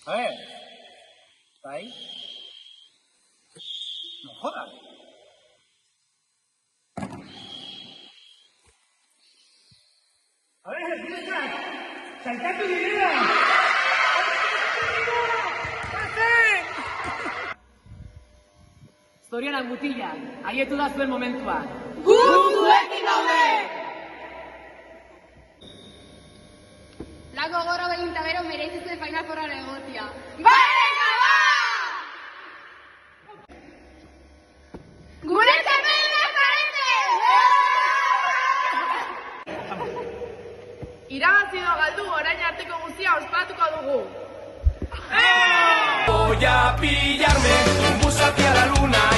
A ver. ¿Está ahí? No jodas. A ver, ¿qué estás? ¡Saltad tu dinero! Zorionak mutilak, aietu da zuen momentua. Gu zuekin gaude! Lago gorro begin eta bero mereizizuen Final Fourra egotia. Baina ba! Gure txapeldunak zarete! Irabazi edo galdu orain arteko guztia ospatuko dugu. Voy a pillarme un bus hacia la luna.